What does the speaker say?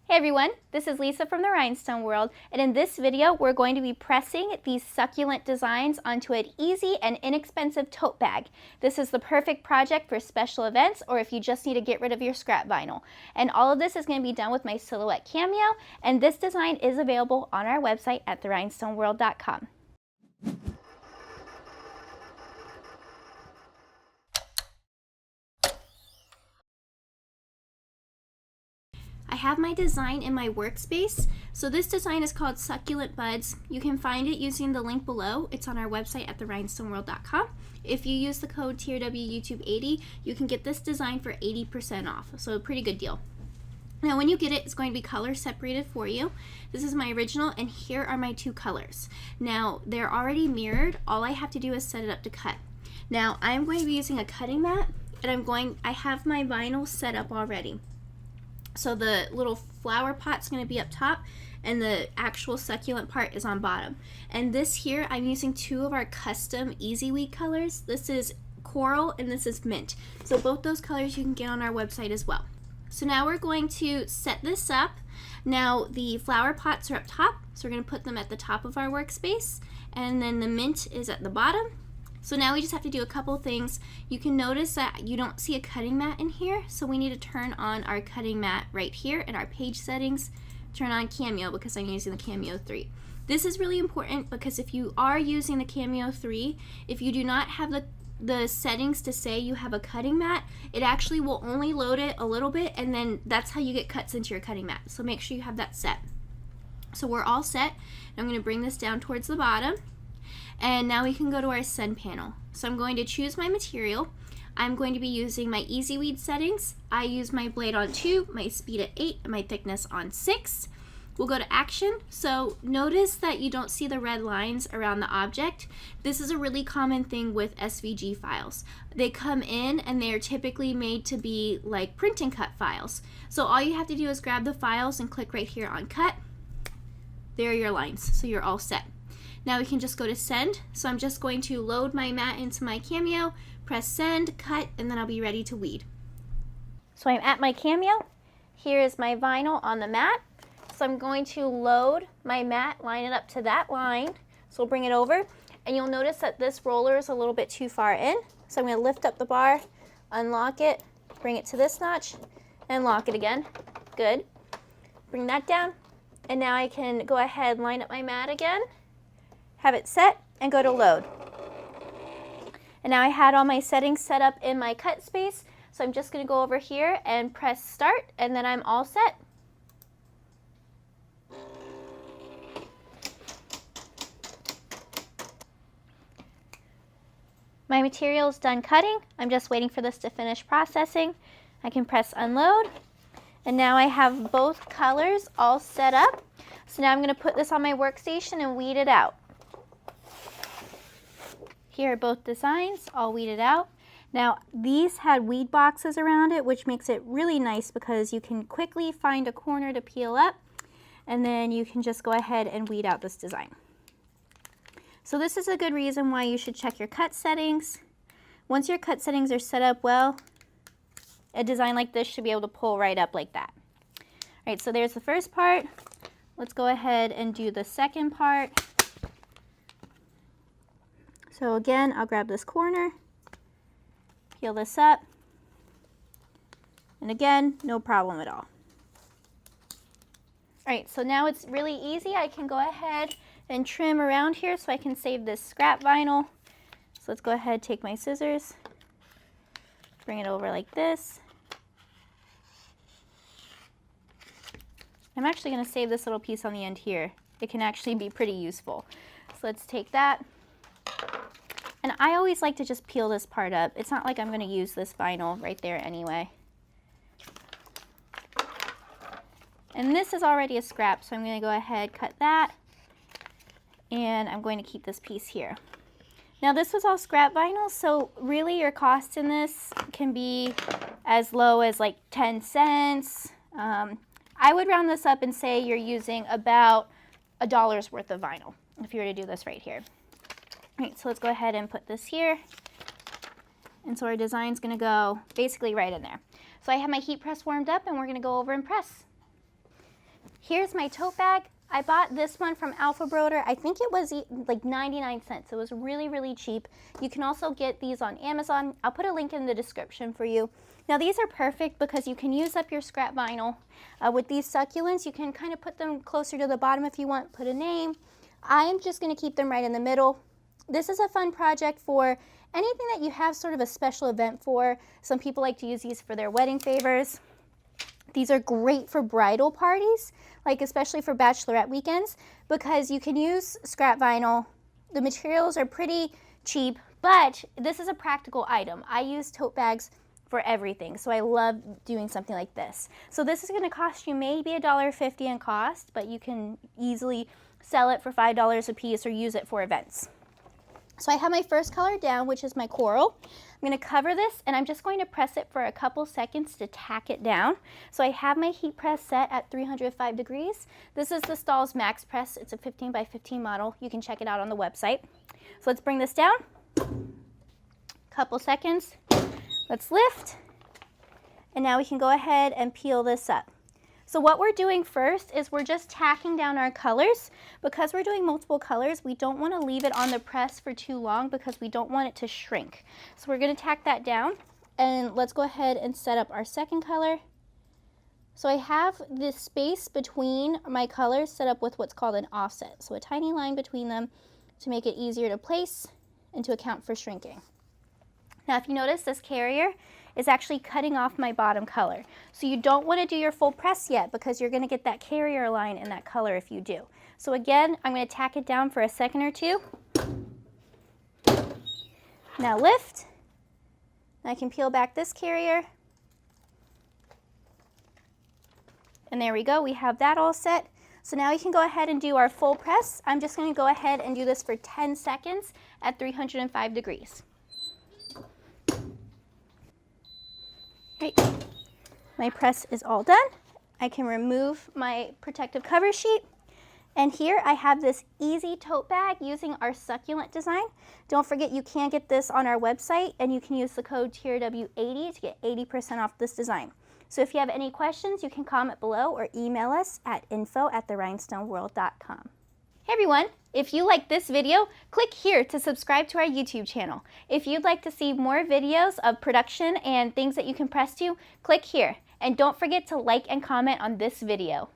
Hey everyone, this is Lisa from the Rhinestone World, and in this video we're going to be pressing these succulent designs onto an easy and inexpensive tote bag. This is the perfect project for special events or if you just need to get rid of your scrap vinyl. And all of this is going to be done with my silhouette cameo, and this design is available on our website at therhinestoneworld.com. I have my design in my workspace. So this design is called Succulent Buds. You can find it using the link below. It's on our website at therhinestoneworld.com. If you use the code TRWYouTube80, you can get this design for 80% off. So a pretty good deal. Now when you get it, it's going to be color separated for you. This is my original, and here are my two colors. Now they're already mirrored. All I have to do is set it up to cut. Now I'm going to be using a cutting mat, and I have my vinyl set up already. So the little flower pot's going to be up top, and the actual succulent part is on bottom. And this here, I'm using two of our custom EasyWeed colors. This is coral and this is mint. So both those colors you can get on our website as well. So now we're going to set this up. Now the flower pots are up top, so we're going to put them at the top of our workspace, and then the mint is at the bottom. So now we just have to do a couple things. You can notice that you don't see a cutting mat in here, so we need to turn on our cutting mat right here in our page settings. Turn on Cameo because I'm using the Cameo 3. This is really important because if you are using the Cameo 3, if you do not have the settings to say you have a cutting mat, it actually will only load it a little bit, and then that's how you get cuts into your cutting mat. So make sure you have that set. So we're all set. I'm going to bring this down towards the bottom. And now we can go to our send panel. So I'm going to choose my material. I'm going to be using my EasyWeed settings. I use my blade on 2, my speed at 8, and my thickness on 6. We'll go to action. So notice that you don't see the red lines around the object. This is a really common thing with SVG files. They come in and they're typically made to be like print and cut files. So all you have to do is grab the files and click right here on cut. There are your lines, so you're all set. Now we can just go to send. So I'm just going to load my mat into my Cameo, press send, cut, and then I'll be ready to weed. So I'm at my Cameo. Here is my vinyl on the mat. So I'm going to load my mat, line it up to that line. So we'll bring it over, and you'll notice that this roller is a little bit too far in. So I'm going to lift up the bar, unlock it, bring it to this notch, and lock it again. Good. Bring that down, and now I can go ahead and line up my mat again, have it set, and go to load. And now I had all my settings set up in my cut space, so I'm just going to go over here and press start, and then I'm all set. My material is done cutting. I'm just waiting for this to finish processing. I can press unload, and now I have both colors all set up. So now I'm going to put this on my workstation and weed it out. Here are both designs, all weeded out. Now these had weed boxes around it, which makes it really nice because you can quickly find a corner to peel up, and then you can just go ahead and weed out this design. So this is a good reason why you should check your cut settings. Once your cut settings are set up well, a design like this should be able to pull right up like that. All right, so there's the first part. Let's go ahead and do the second part. So again, I'll grab this corner, peel this up, and again, no problem at all. All right, so now it's really easy. I can go ahead and trim around here so I can save this scrap vinyl. So let's go ahead, take my scissors, bring it over like this. I'm actually going to save this little piece on the end here. It can actually be pretty useful. So let's take that. And I always like to just peel this part up. It's not like I'm going to use this vinyl right there anyway. And this is already a scrap, so I'm going to go ahead, cut that, and I'm going to keep this piece here. Now this was all scrap vinyl, so really your cost in this can be as low as like 10 cents. I would round this up and say you're using about $1 worth of vinyl if you were to do this right here. All right, so let's go ahead and put this here. And so our design's going to go basically right in there. So I have my heat press warmed up, and we're going to go over and press. Here's my tote bag. I bought this one from Alpha Broder. I think it was like 99 cents. It was really, really cheap. You can also get these on Amazon. I'll put a link in the description for you. Now these are perfect because you can use up your scrap vinyl. With these succulents, you can kind of put them closer to the bottom if you want, put a name. I am just gonna keep them right in the middle. This is a fun project for anything that you have sort of a special event for. Some people like to use these for their wedding favors. These are great for bridal parties, like especially for bachelorette weekends, because you can use scrap vinyl. The materials are pretty cheap, but this is a practical item. I use tote bags for everything, so I love doing something like this. So this is gonna cost you maybe $1.50 in cost, but you can easily sell it for $5 a piece or use it for events. So I have my first color down, which is my coral. I'm going to cover this and I'm just going to press it for a couple seconds to tack it down. So I have my heat press set at 305 degrees. This is the Stahl's Max Press. It's a 15 by 15 model. You can check it out on the website. So let's bring this down. Couple seconds. Let's lift. And now we can go ahead and peel this up. So what we're doing first is we're just tacking down our colors. Because we're doing multiple colors, we don't want to leave it on the press for too long because we don't want it to shrink. So we're going to tack that down, and let's go ahead and set up our second color. So I have this space between my colors set up with what's called an offset. So a tiny line between them to make it easier to place and to account for shrinking. Now if you notice, this carrier is actually cutting off my bottom color. So you don't want to do your full press yet because you're going to get that carrier line in that color if you do. So again, I'm going to tack it down for a second or two. Now lift. I can peel back this carrier. And there we go, we have that all set. So now we can go ahead and do our full press. I'm just going to go ahead and do this for 10 seconds at 305 degrees. Great. My press is all done. I can remove my protective cover sheet. And here I have this easy tote bag using our succulent design. Don't forget you can get this on our website and you can use the code TRW80 to get 80% off this design. So if you have any questions, you can comment below or email us at info@therhinestoneworld.com. Hey everyone, if you like this video, click here to subscribe to our YouTube channel. If you'd like to see more videos of production and things that you can press to, click here. And don't forget to like and comment on this video.